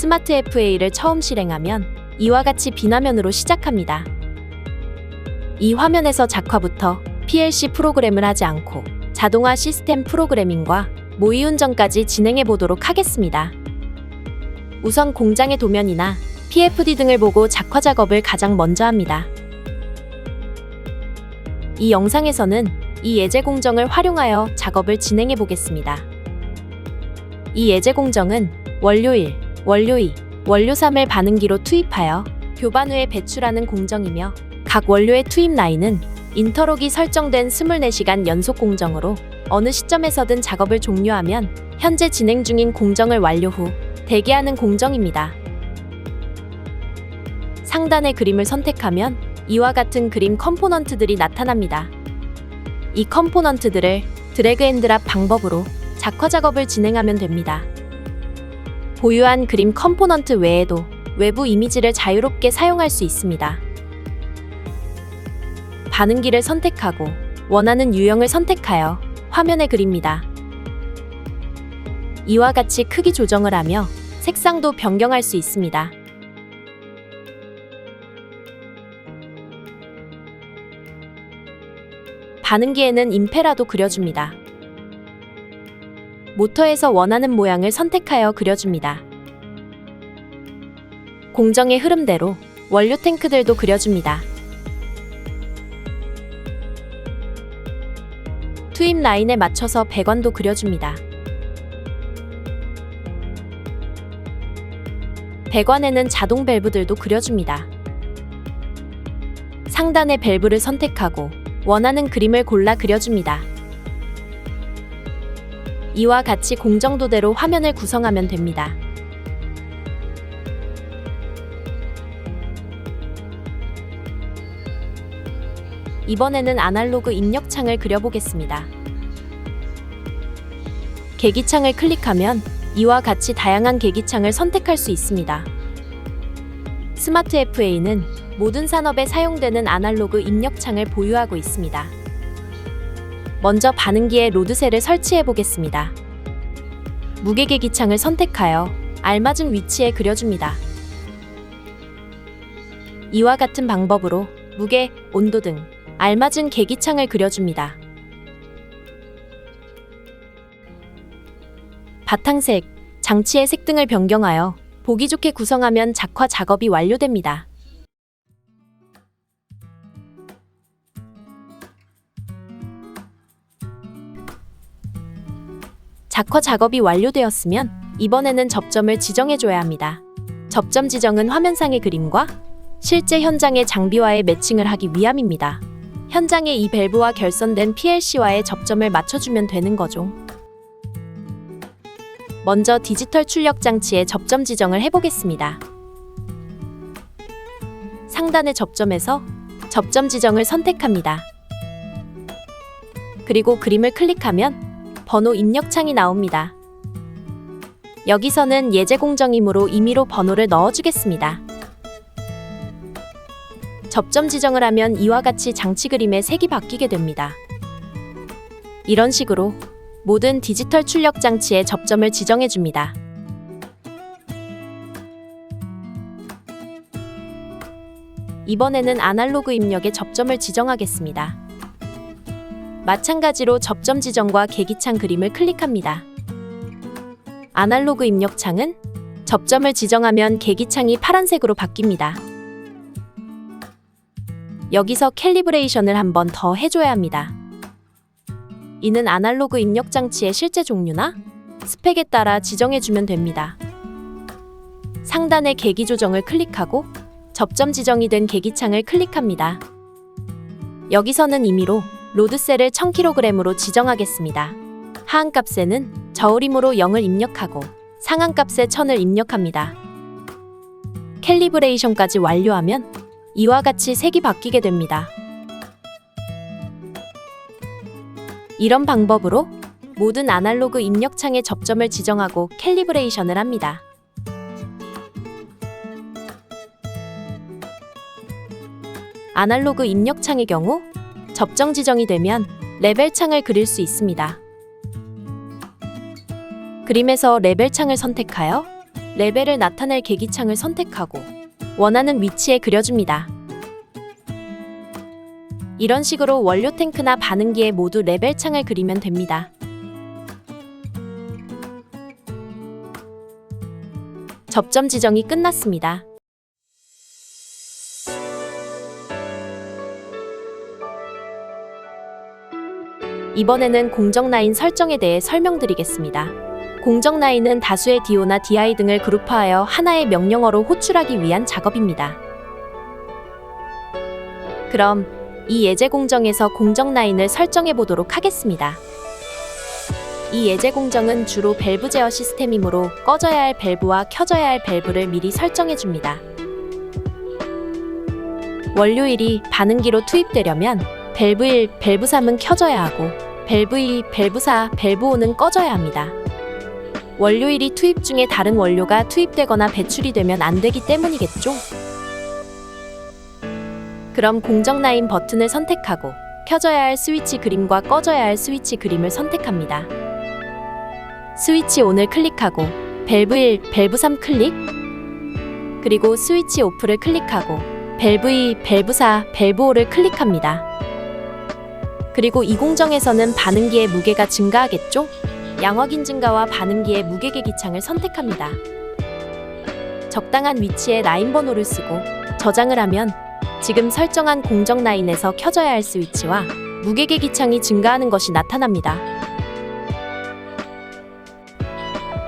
스마트 FA를 처음 실행하면 이와 같이 빈화면으로 시작합니다. 이 화면에서 작화부터 PLC 프로그램을 하지 않고 자동화 시스템 프로그래밍과 모의 운전까지 진행해 보도록 하겠습니다. 우선 공장의 도면이나 PFD 등을 보고 작화 작업을 가장 먼저 합니다. 이 영상에서는 이 예제 공정을 활용하여 작업을 진행해 보겠습니다. 이 예제 공정은 원료 1, 원료 2, 원료 3을 반응기로 투입하여 교반 후에 배출하는 공정이며 각 원료의 투입 라인은 인터록이 설정된 24시간 연속 공정으로 어느 시점에서든 작업을 종료하면 현재 진행 중인 공정을 완료 후 대기하는 공정입니다. 상단의 그림을 선택하면 이와 같은 그림 컴포넌트들이 나타납니다. 이 컴포넌트들을 드래그 앤 드랍 방법으로 작화 작업을 진행하면 됩니다. 보유한 그림 컴포넌트 외에도 외부 이미지를 자유롭게 사용할 수 있습니다. 반응기를 선택하고 원하는 유형을 선택하여 화면에 그립니다. 이와 같이 크기 조정을 하며 색상도 변경할 수 있습니다. 반응기에는 임페라도 그려줍니다. 모터에서 원하는 모양을 선택하여 그려줍니다. 공정의 흐름대로 원료 탱크들도 그려줍니다. 투입 라인에 맞춰서 배관도 그려줍니다. 배관에는 자동 밸브들도 그려줍니다. 상단의 밸브를 선택하고 원하는 그림을 골라 그려줍니다. 이와 같이 공정도대로 화면을 구성하면 됩니다. 이번에는 아날로그 입력창을 그려보겠습니다. 계기창을 클릭하면 이와 같이 다양한 계기창을 선택할 수 있습니다. 스마트 FA는 모든 산업에 사용되는 아날로그 입력창을 보유하고 있습니다. 먼저 반응기에 로드셀을 설치해 보겠습니다. 무게 계기창을 선택하여 알맞은 위치에 그려줍니다. 이와 같은 방법으로 무게, 온도 등 알맞은 계기창을 그려줍니다. 바탕색, 장치의 색 등을 변경하여 보기 좋게 구성하면 작화 작업이 완료됩니다. 작화 작업이 완료되었으면 이번에는 접점을 지정해줘야 합니다. 접점 지정은 화면상의 그림과 실제 현장의 장비와의 매칭을 하기 위함입니다. 현장에 이 밸브와 결선된 PLC와의 접점을 맞춰주면 되는 거죠. 먼저 디지털 출력 장치의 접점 지정을 해보겠습니다. 상단의 접점에서 접점 지정을 선택합니다. 그리고 그림을 클릭하면 번호 입력창이 나옵니다. 여기서는 예제 공정이므로 임의로 번호를 넣어주겠습니다. 접점 지정을 하면 이와 같이 장치 그림의 색이 바뀌게 됩니다. 이런 식으로 모든 디지털 출력 장치의 접점을 지정해줍니다. 이번에는 아날로그 입력의 접점을 지정하겠습니다. 마찬가지로 접점 지정과 계기창 그림을 클릭합니다. 아날로그 입력창은 접점을 지정하면 계기창이 파란색으로 바뀝니다. 여기서 캘리브레이션을 한 번 더 해줘야 합니다. 이는 아날로그 입력 장치의 실제 종류나 스펙에 따라 지정해주면 됩니다. 상단의 계기 조정을 클릭하고 접점 지정이 된 계기창을 클릭합니다. 여기서는 임의로 로드셀을 1000kg으로 지정하겠습니다. 하한값에는 저울임으로 0을 입력하고 상한값에 1000을 입력합니다. 캘리브레이션까지 완료하면 이와 같이 색이 바뀌게 됩니다. 이런 방법으로 모든 아날로그 입력창의 접점을 지정하고 캘리브레이션을 합니다. 아날로그 입력창의 경우 접점 지정이 되면 레벨창을 그릴 수 있습니다. 그림에서 레벨창을 선택하여 레벨을 나타낼 계기창을 선택하고 원하는 위치에 그려줍니다. 이런 식으로 원료 탱크나 반응기에 모두 레벨 창을 그리면 됩니다. 접점 지정이 끝났습니다. 이번에는 공정 라인 설정에 대해 설명드리겠습니다. 공정 라인은 다수의 DO나 DI 등을 그룹화하여 하나의 명령어로 호출하기 위한 작업입니다. 그럼 이 예제 공정에서 공정 라인을 설정해 보도록 하겠습니다. 이 예제 공정은 주로 밸브 제어 시스템이므로 꺼져야 할 밸브와 켜져야 할 밸브를 미리 설정해 줍니다. 원료 1이 반응기로 투입되려면 밸브 1, 밸브 3은 켜져야 하고 밸브 2, 밸브 4, 밸브 5는 꺼져야 합니다. 원료 1이 투입 중에 다른 원료가 투입되거나 배출이 되면 안 되기 때문이겠죠? 그럼 공정 라인 버튼을 선택하고 켜져야 할 스위치 그림과 꺼져야 할 스위치 그림을 선택합니다. 스위치 ON을 클릭하고 밸브 1, 밸브 3 클릭, 그리고 스위치 오프를 클릭하고 밸브 2, 밸브 4, 밸브 5를 클릭합니다. 그리고 이 공정에서는 반응기의 무게가 증가하겠죠? 양확인 증가와 반응기의 무게 계기창을 선택합니다. 적당한 위치에 라인 번호를 쓰고 저장을 하면 지금 설정한 공정 라인에서 켜져야 할 스위치와 무게 계기창이 증가하는 것이 나타납니다.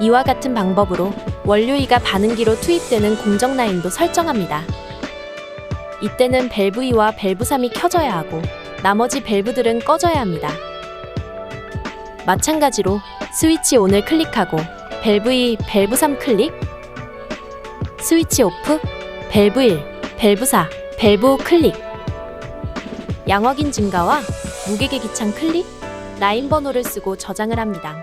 이와 같은 방법으로 원료 2가 반응기로 투입되는 공정 라인도 설정합니다. 이때는 밸브 2와 밸브 3이 켜져야 하고 나머지 밸브들은 꺼져야 합니다. 마찬가지로 스위치 ON을 클릭하고 밸브 2, 밸브 3 클릭, 스위치 오프, 밸브 1, 밸브 4, 밸브 5 클릭, 양확인 증가와 무게 계기창 클릭, 라인 번호를 쓰고 저장을 합니다.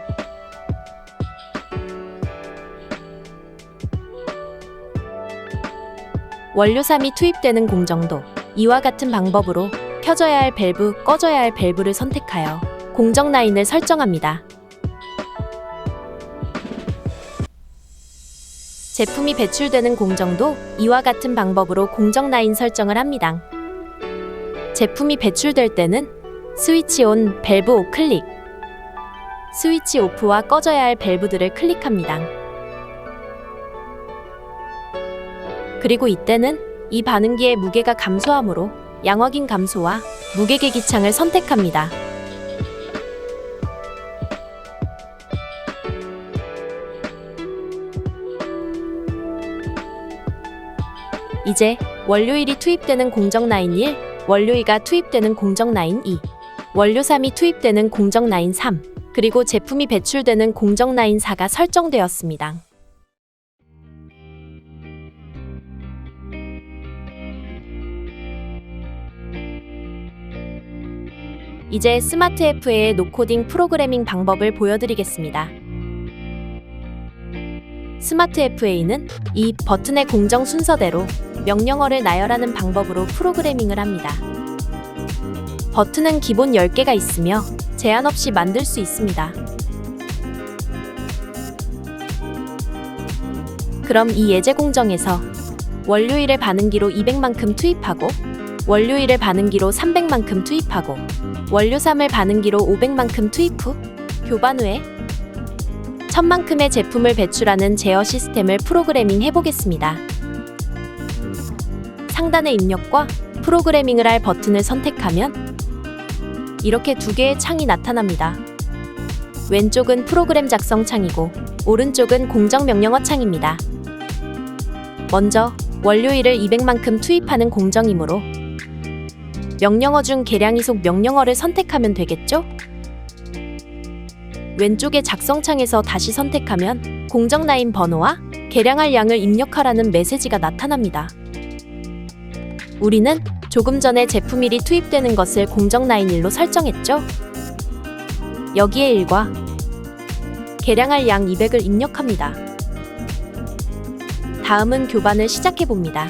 원료 3이 투입되는 공정도 이와 같은 방법으로 켜져야 할 밸브, 꺼져야 할 밸브를 선택하여 공정 라인을 설정합니다. 제품이 배출되는 공정도 이와 같은 방법으로 공정 라인 설정을 합니다. 제품이 배출될 때는 스위치 ON, 밸브 5 클릭, 스위치 오프와 꺼져야 할 밸브들을 클릭합니다. 그리고 이때는 이 반응기의 무게가 감소하므로 양확인 감소와 무게 계기창을 선택합니다. 이제 원료 1이 투입되는 공정 라인 1, 원료 2가 투입되는 공정 라인 2, 원료 3이 투입되는 공정 라인 3, 그리고 제품이 배출되는 공정 라인 4가 설정되었습니다. 이제 스마트 FA의 노코딩 프로그래밍 방법을 보여드리겠습니다. 스마트 FA는 이 버튼의 공정 순서대로 명령어를 나열하는 방법으로 프로그래밍을 합니다. 버튼은 기본 10개가 있으며 제한 없이 만들 수 있습니다. 그럼 이 예제 공정에서 원료 1의 반응기로 200만큼 투입하고 원료 1의 반응기로 300만큼 투입하고 원료 3을 반응기로 500만큼 투입 후 교반 후에 1000만큼의 제품을 배출하는 제어 시스템을 프로그래밍 해보겠습니다. 상단의 입력과 프로그래밍을 할 버튼을 선택하면 이렇게 두 개의 창이 나타납니다. 왼쪽은 프로그램 작성 창이고 오른쪽은 공정 명령어 창입니다. 먼저 원료 1을 200만큼 투입하는 공정이므로 명령어 중 계량이속 명령어를 선택하면 되겠죠? 왼쪽의 작성창에서 다시 선택하면 공정 라인 번호와 계량할 양을 입력하라는 메시지가 나타납니다. 우리는 조금 전에 제품 1이 투입되는 것을 공정 라인 1로 설정했죠? 여기에 1과 계량할 양 200을 입력합니다. 다음은 교반을 시작해봅니다.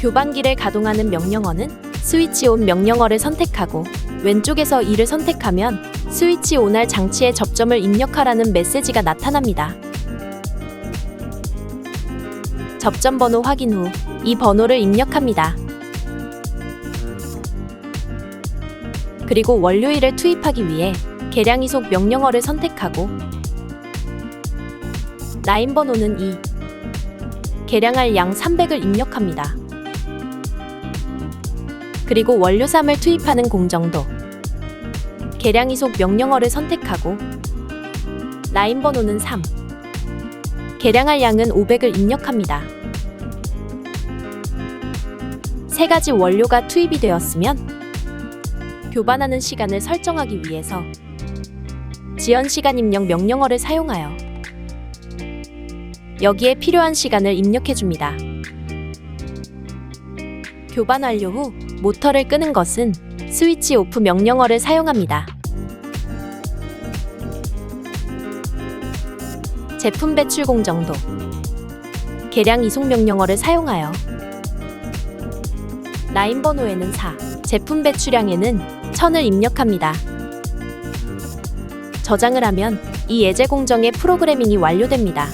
교반기를 가동하는 명령어는 스위치 온 명령어를 선택하고 왼쪽에서 2를 선택하면 스위치 온할 장치에 접점을 입력하라는 메시지가 나타납니다. 접점 번호 확인 후 이 번호를 입력합니다. 그리고 원료일을 투입하기 위해 계량 이속 명령어를 선택하고 라인 번호는 2, 계량할 양 300을 입력합니다. 그리고 원료삼을 투입하는 공정도 계량 이속 명령어를 선택하고 라인 번호는 3, 계량할 양은 500을 입력합니다. 세 가지 원료가 투입이 되었으면 교반하는 시간을 설정하기 위해서 지연 시간 입력 명령어를 사용하여 여기에 필요한 시간을 입력해 줍니다. 교반 완료 후 모터를 끄는 것은 스위치 오프 명령어를 사용합니다. 제품 배출 공정도 계량 이속 명령어를 사용하여 라인 번호에는 4, 제품 배출량에는 1000을 입력합니다. 저장을 하면 이 예제 공정의 프로그래밍이 완료됩니다.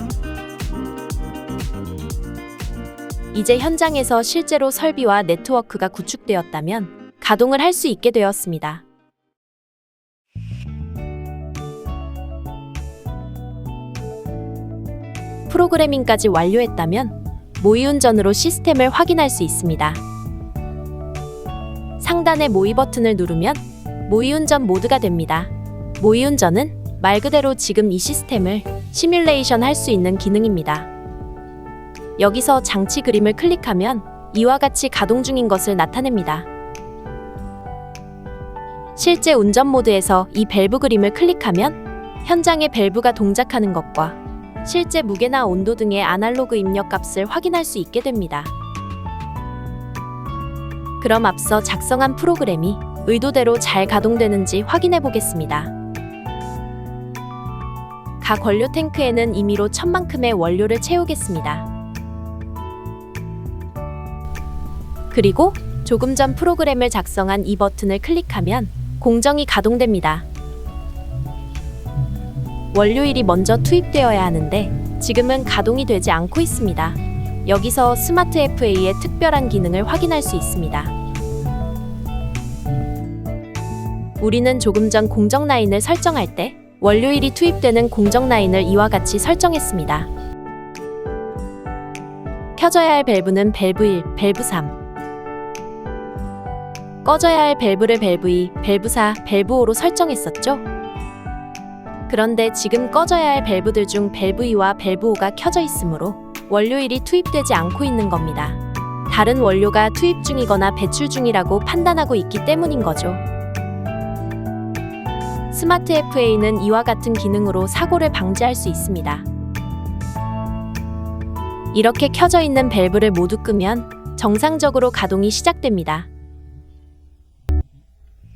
이제 현장에서 실제로 설비와 네트워크가 구축되었다면 가동을 할 수 있게 되었습니다. 프로그래밍까지 완료했다면 모의운전으로 시스템을 확인할 수 있습니다. 상단의 모의 버튼을 누르면 모의운전 모드가 됩니다. 모의운전은 말 그대로 지금 이 시스템을 시뮬레이션 할 수 있는 기능입니다. 여기서 장치 그림을 클릭하면 이와 같이 가동 중인 것을 나타냅니다. 실제 운전 모드에서 이 밸브 그림을 클릭하면 현장의 밸브가 동작하는 것과 실제 무게나 온도 등의 아날로그 입력 값을 확인할 수 있게 됩니다. 그럼 앞서 작성한 프로그램이 의도대로 잘 가동되는지 확인해 보겠습니다. 각 원료 탱크에는 임의로 1000만큼의 원료를 채우겠습니다. 그리고 조금 전 프로그램을 작성한 이 버튼을 클릭하면 공정이 가동됩니다. 원료일이 먼저 투입되어야 하는데 지금은 가동이 되지 않고 있습니다. 여기서 스마트 FA의 특별한 기능을 확인할 수 있습니다. 우리는 조금 전 공정 라인을 설정할 때 원료일이 투입되는 공정 라인을 이와 같이 설정했습니다. 켜져야 할 밸브는 밸브 1, 밸브 3, 꺼져야 할 밸브를 밸브 2, 밸브 4, 밸브 5로 설정했었죠? 그런데 지금 꺼져야 할 밸브들 중 밸브 2와 밸브 5가 켜져 있으므로 원료일이 투입되지 않고 있는 겁니다. 다른 원료가 투입 중이거나 배출 중이라고 판단하고 있기 때문인 거죠. 스마트 FA는 이와 같은 기능으로 사고를 방지할 수 있습니다. 이렇게 켜져 있는 밸브를 모두 끄면 정상적으로 가동이 시작됩니다.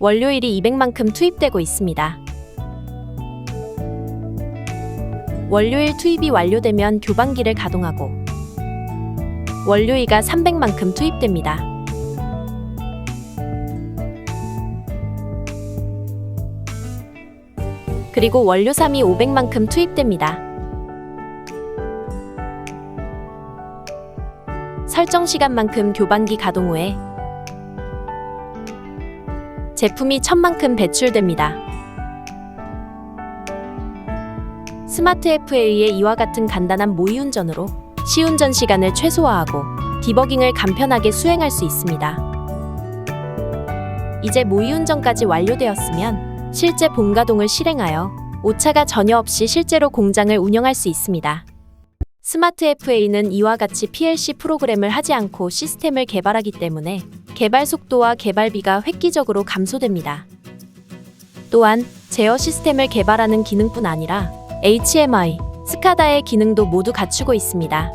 원료일이 200만큼 투입되고 있습니다. 원료일 투입이 완료되면 교반기를 가동하고 원료일가 300만큼 투입됩니다. 그리고 원료삼이 500만큼 투입됩니다. 설정 시간만큼 교반기 가동 후에 제품이 1000만큼 배출됩니다. 스마트 FA의 이와 같은 간단한 모의운전으로 시운전 시간을 최소화하고 디버깅을 간편하게 수행할 수 있습니다. 이제 모의운전까지 완료되었으면 실제 본가동을 실행하여 오차가 전혀 없이 실제로 공장을 운영할 수 있습니다. 스마트 FA는 이와 같이 PLC 프로그램을 하지 않고 시스템을 개발하기 때문에 개발 속도와 개발비가 획기적으로 감소됩니다. 또한 제어 시스템을 개발하는 기능뿐 아니라 HMI, 스카다의 기능도 모두 갖추고 있습니다.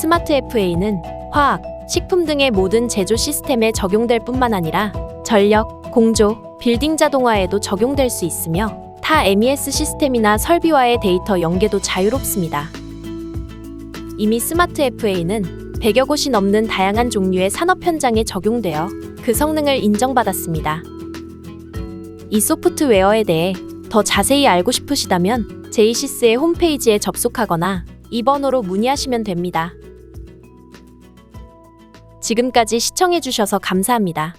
스마트 FA는 화학, 식품 등의 모든 제조 시스템에 적용될 뿐만 아니라 전력, 공조, 빌딩 자동화에도 적용될 수 있으며 타 MES 시스템이나 설비와의 데이터 연계도 자유롭습니다. 이미 스마트 FA는 100여 곳이 넘는 다양한 종류의 산업 현장에 적용되어 그 성능을 인정받았습니다. 이 소프트웨어에 대해 더 자세히 알고 싶으시다면 제이시스의 홈페이지에 접속하거나 이 번호로 문의하시면 됩니다. 지금까지 시청해주셔서 감사합니다.